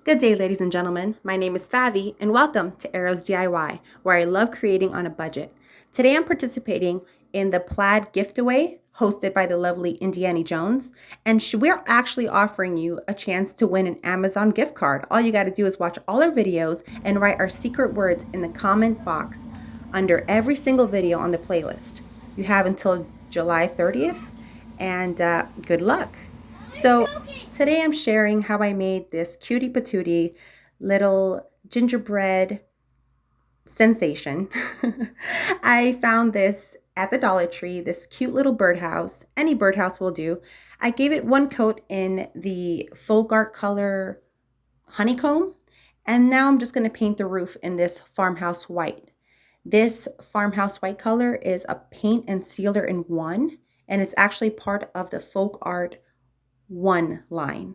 Good day, ladies and gentlemen. My name is Favi, and welcome to Arrows DIY, where I love creating on a budget. Today I'm participating in the Plaid Giftaway, hosted by the lovely Indiana Jones, and we're actually offering you a chance to win an Amazon gift card. All you got to do is watch all our videos and write our secret words in the comment box under every single video on the playlist. You have until July 30th, and good luck. So today I'm sharing how I made this cutie patootie little gingerbread sensation. I found this at the Dollar Tree, this cute little birdhouse. Any birdhouse will do. I gave it one coat in the folk art color honeycomb, and now I'm just going to paint the roof in this farmhouse white. This farmhouse white color is a paint and sealer in one, and it's actually part of the folk art one line.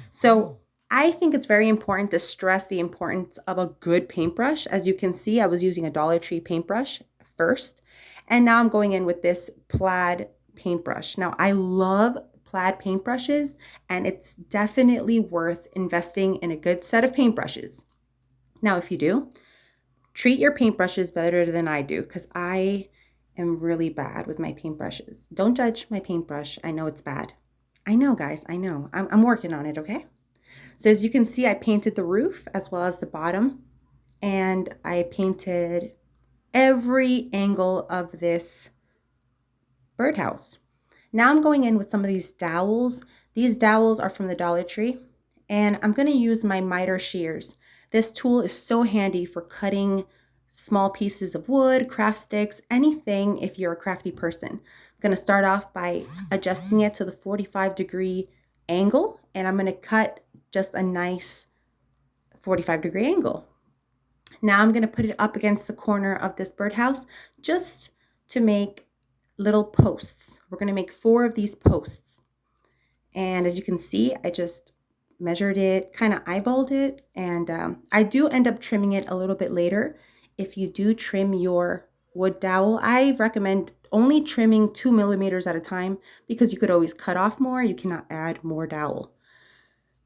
So I think it's very important to stress the importance of a good paintbrush. As you can see, I was using a Dollar Tree paintbrush first, and now I'm going in with this plaid paintbrush. Now I love plaid paintbrushes, and it's definitely worth investing in a good set of paintbrushes. Now, if you do, treat your paintbrushes better than I do, because I am really bad with my paintbrushes. Don't judge my paintbrush. I know it's bad. I know, guys, I know. I'm working on it, okay? So as you can see, I painted the roof as well as the bottom, and I painted every angle of this birdhouse. Now I'm going in with some of these dowels. These dowels are from the Dollar Tree, and I'm going to use my miter shears. This tool is so handy for cutting small pieces of wood, craft sticks, anything if you're a crafty person. I'm going to start off by adjusting it to the 45-degree angle, and I'm going to cut just a nice 45-degree angle. Now I'm going to put it up against the corner of this birdhouse just to make little posts. We're going to make 4 of these posts. And as you can see, I just measured it, kind of eyeballed it, and I do end up trimming it a little bit later. If you do trim your wood dowel, I recommend only trimming 2 millimeters at a time, because you could always cut off more. You cannot add more dowel.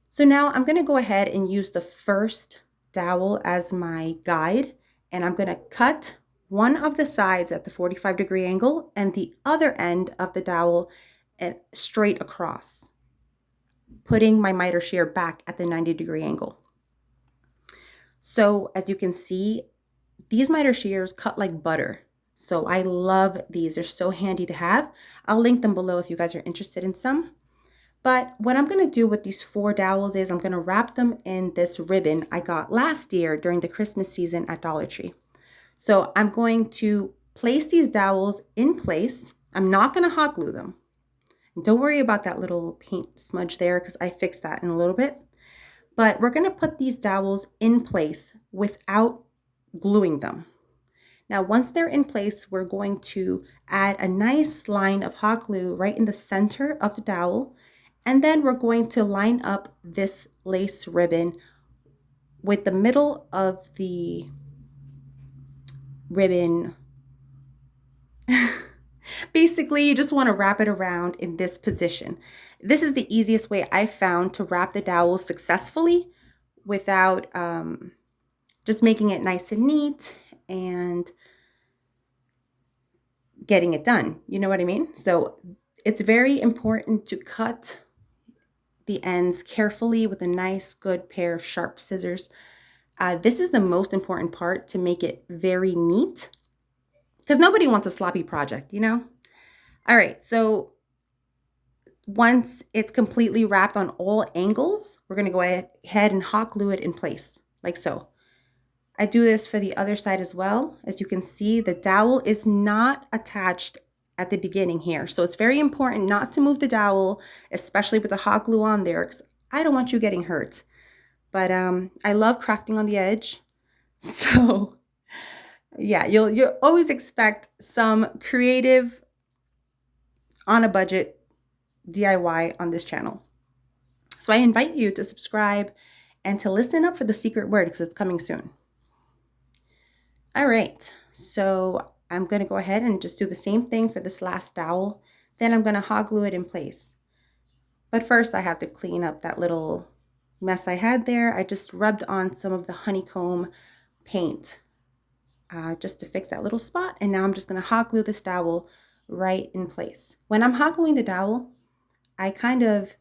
So now I'm going to go ahead and use the first dowel as my guide, and I'm going to cut one of the sides at the 45-degree angle and the other end of the dowel straight across, putting my miter shear back at the 90-degree angle. So as you can see, these miter shears cut like butter. So I love these. They're so handy to have. I'll link them below if you guys are interested in some. But what I'm going to do with these 4 dowels is I'm going to wrap them in this ribbon I got last year during the Christmas season at Dollar Tree. So I'm going to place these dowels in place. I'm not going to hot glue them. And don't worry about that little paint smudge there, because I fixed that in a little bit. But we're going to put these dowels in place without gluing them. Now, once they're in place, we're going to add a nice line of hot glue right in the center of the dowel. And then we're going to line up this lace ribbon with the middle of the ribbon. Basically, you just want to wrap it around in this position. This is the easiest way I've found to wrap the dowel successfully without just making it nice and neat and getting it done. You know what I mean? So it's very important to cut the ends carefully with a nice, good pair of sharp scissors. This is the most important part to make it very neat, because nobody wants a sloppy project, you know? All right, so once it's completely wrapped on all angles, we're going to go ahead and hot glue it in place, like so. I do this for the other side as well. As you can see, the dowel is not attached at the beginning here. So it's very important not to move the dowel, especially with the hot glue on there, because I don't want you getting hurt. But I love crafting on the edge. So yeah, you'll always expect some creative, on a budget DIY on this channel. So I invite you to subscribe and to listen up for the secret word, because it's coming soon. All right, so I'm going to go ahead and just do the same thing for this last dowel. Then I'm going to hot glue it in place. But first I have to clean up that little mess I had there, I just rubbed on some of the honeycomb paint just to fix that little spot. And now I'm just going to hot glue this dowel right in place. When I'm hot gluing the dowel, I kind of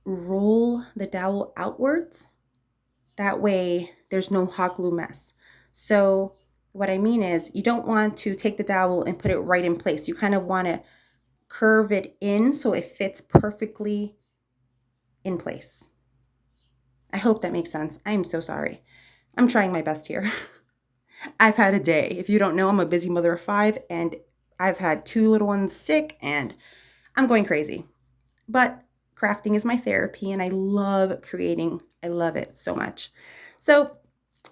roll the dowel outwards. That way there's no hot glue mess. So what I mean is you don't want to take the dowel and put it right in place. You kind of want to curve it in so it fits perfectly in place. I hope that makes sense. I am so sorry. I'm trying my best here. I've had a day. If you don't know, I'm a busy mother of 5 and I've had 2 little ones sick and I'm going crazy. But crafting is my therapy and I love creating. I love it so much. So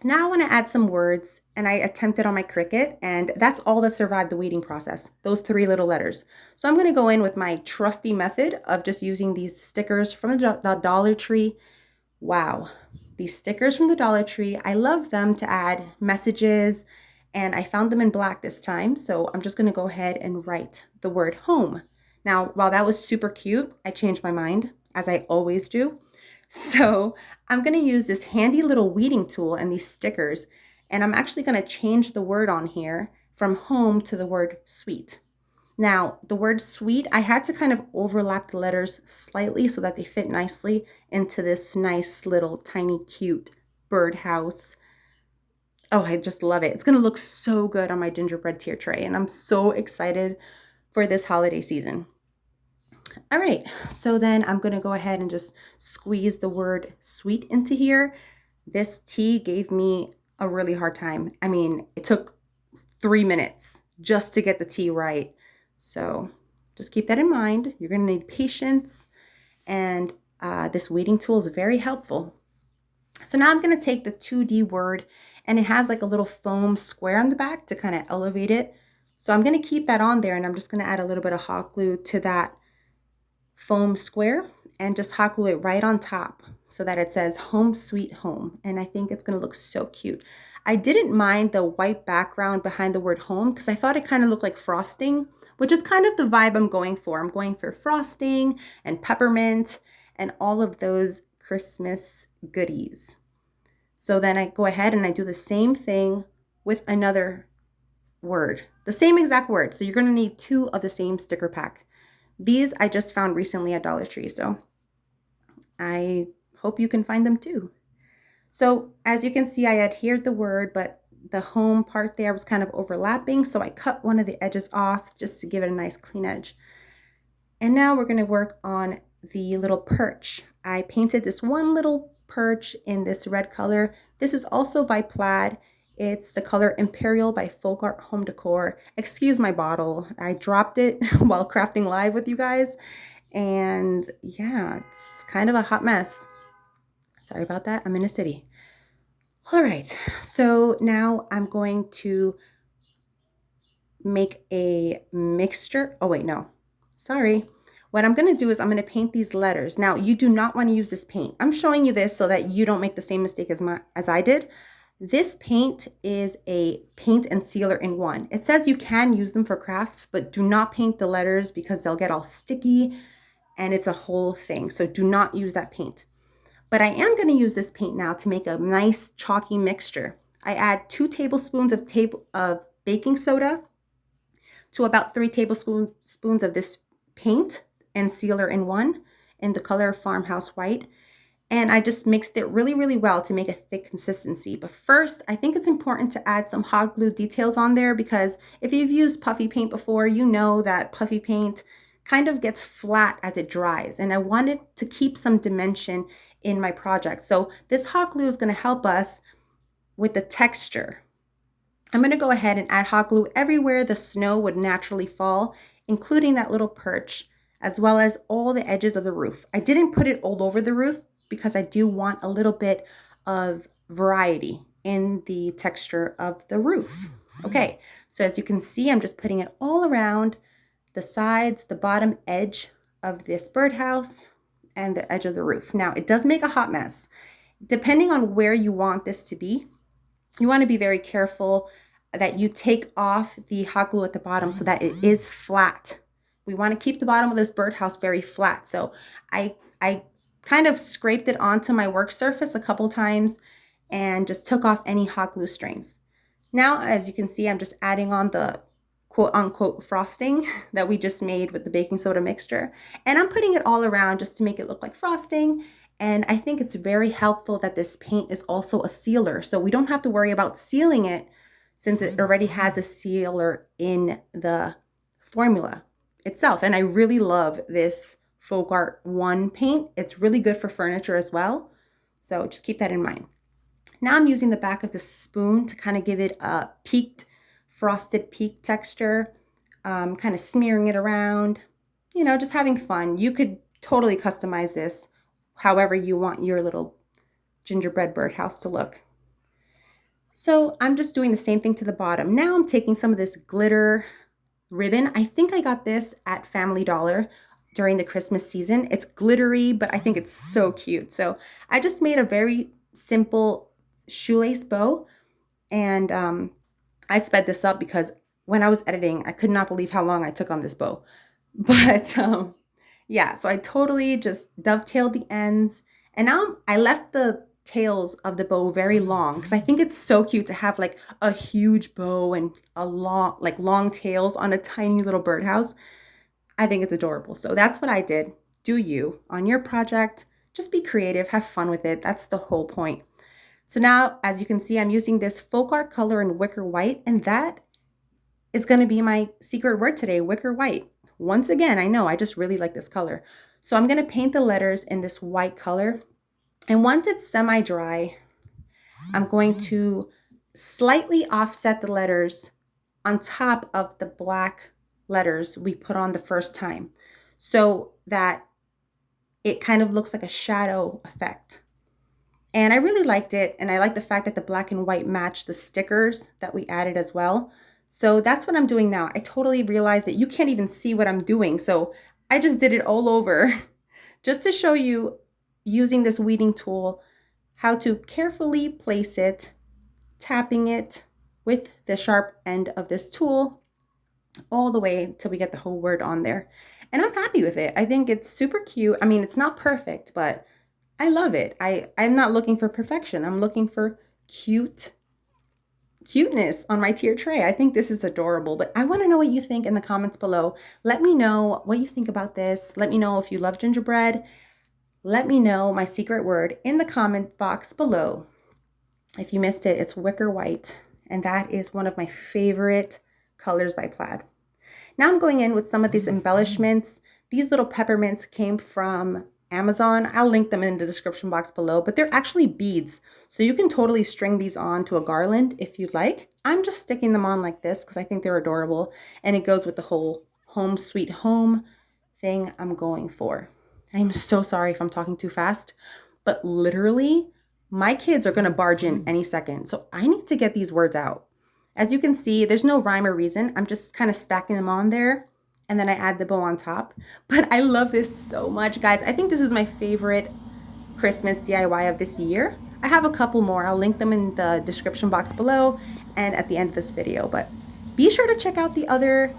now I want to add some words, and I attempted on my Cricut, and that's all that survived the weeding process, those 3 little letters. So I'm going to go in with my trusty method of just using these stickers from the Dollar Tree. Wow, these stickers from the Dollar Tree, I love them to add messages, and I found them in black this time, so I'm just going to go ahead and write the word home. Now, while that was super cute, I changed my mind, as I always do. So I'm going to use this handy little weeding tool and these stickers, and I'm actually going to change the word on here from home to the word sweet. Now, the word sweet, I had to kind of overlap the letters slightly so that they fit nicely into this nice little tiny cute birdhouse. Oh, I just love it. It's going to look so good on my gingerbread tier tray, and I'm so excited for this holiday season. All right, so then I'm going to go ahead and just squeeze the word sweet into here. This T gave me a really hard time. I mean, it took 3 minutes just to get the T right. So just keep that in mind. You're going to need patience, and this weeding tool is very helpful. So now I'm going to take the 2D word, and it has like a little foam square on the back to kind of elevate it. So I'm going to keep that on there, and I'm just going to add a little bit of hot glue to that foam square and just hot glue it right on top so that it says home sweet home. And I think it's going to look so cute. I didn't mind the white background behind the word home because I thought it kind of looked like frosting, which is kind of the vibe I'm going for. I'm going for frosting and peppermint and all of those Christmas goodies. So then I go ahead and I do the same thing with another word, the same exact word. So you're going to need 2 of the same sticker pack. These I just found recently at Dollar Tree, so I hope you can find them too. So as you can see, I adhered the word, but the home part there was kind of overlapping, so I cut one of the edges off just to give it a nice clean edge. And now we're going to work on the little perch. I painted this one little perch in this red color. This is also by Plaid. It's the color Imperial by Folk Art Home Decor. Excuse my bottle. I dropped it while crafting live with you guys. And yeah, it's kind of a hot mess. Sorry about that. I'm in a city. All right. So now I'm going to make a mixture. Oh, wait, no. Sorry. What I'm going to do is I'm going to paint these letters. Now, you do not want to use this paint. I'm showing you this so that you don't make the same mistake as I did. This paint is a paint and sealer in one. It says you can use them for crafts, but do not paint the letters because they'll get all sticky and it's a whole thing. So do not use that paint. But I am going to use this paint now to make a nice chalky mixture. I add 2 tablespoons of baking soda to about 3 tablespoons of this paint and sealer in one in the color Farmhouse White. And I just mixed it really, really well to make a thick consistency. But first, I think it's important to add some hot glue details on there because if you've used puffy paint before, you know that puffy paint kind of gets flat as it dries. And I wanted to keep some dimension in my project. So this hot glue is going to help us with the texture. I'm going to go ahead and add hot glue everywhere the snow would naturally fall, including that little perch, as well as all the edges of the roof. I didn't put it all over the roof because I do want a little bit of variety in the texture of the roof. Okay, so as you can see, I'm just putting it all around the sides, the bottom edge of this birdhouse, and the edge of the roof. Now, it does make a hot mess. Depending on where you want this to be, you want to be very careful that you take off the hot glue at the bottom so that it is flat. We want to keep the bottom of this birdhouse very flat. So I kind of scraped it onto my work surface a couple times and just took off any hot glue strings. Now, as you can see, I'm just adding on the quote unquote frosting that we just made with the baking soda mixture. And I'm putting it all around just to make it look like frosting. And I think it's very helpful that this paint is also a sealer. So we don't have to worry about sealing it since it already has a sealer in the formula itself. And I really love this Folk Art 1 paint. It's really good for furniture as well. So just keep that in mind. Now I'm using the back of the spoon to kind of give it a frosted peak texture, kind of smearing it around, you know, just having fun. You could totally customize this however you want your little gingerbread birdhouse to look. So I'm just doing the same thing to the bottom. Now I'm taking some of this glitter ribbon. I think I got this at Family Dollar during the Christmas season. It's glittery, but I think it's so cute. So I just made a very simple shoelace bow, and I sped this up because when I was editing, I could not believe how long I took on this bow. But yeah, so I totally just dovetailed the ends, and now I left the tails of the bow very long because I think it's so cute to have like a huge bow and a long tails on a tiny little birdhouse. I think it's adorable. So that's what I did. Do you on your project? Just be creative, have fun with it. That's the whole point. So now, as you can see, I'm using this folk art color in wicker white, and that is going to be my secret word today, wicker white. Once again, I know I just really like this color. So I'm going to paint the letters in this white color. And once it's semi-dry, I'm going to slightly offset the letters on top of the black letters we put on the first time so that it kind of looks like a shadow effect. And I really liked it. And I like the fact that the black and white match the stickers that we added as well. So that's what I'm doing now. I totally realized that you can't even see what I'm doing. So I just did it all over just to show you, using this weeding tool, how to carefully place it, tapping it with the sharp end of this tool all the way till we get the whole word on there. And I'm happy with it. I think it's super cute. I mean, it's not perfect, but I love it. I'm not looking for perfection. I'm looking for cuteness on my tier tray. I think this is adorable, but I want to know what you think in the comments below. Let me know what you think about this. Let me know if you love gingerbread. Let me know my secret word in the comment box below. If you missed it, it's wicker white, and that is one of my favorite colors by Plaid. Now I'm going in with some of these embellishments. These little peppermints came from Amazon. I'll link them in the description box below, but they're actually beads. So you can totally string these on to a garland if you'd like. I'm just sticking them on like this because I think they're adorable, and it goes with the whole home sweet home thing I'm going for. I'm so sorry if I'm talking too fast, but literally my kids are going to barge in any second. So I need to get these words out. As you can see, there's no rhyme or reason. I'm just kind of stacking them on there, and then I add the bow on top. But I love this so much, guys. I think this is my favorite Christmas DIY of this year. I have a couple more. I'll link them in the description box below and at the end of this video. But be sure to check out the other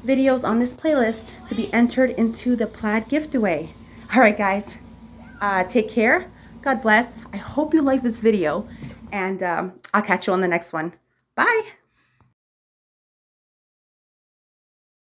videos on this playlist to be entered into the Plaid Giftaway. All right, guys, take care. God bless. I hope you like this video, and I'll catch you on the next one. Bye.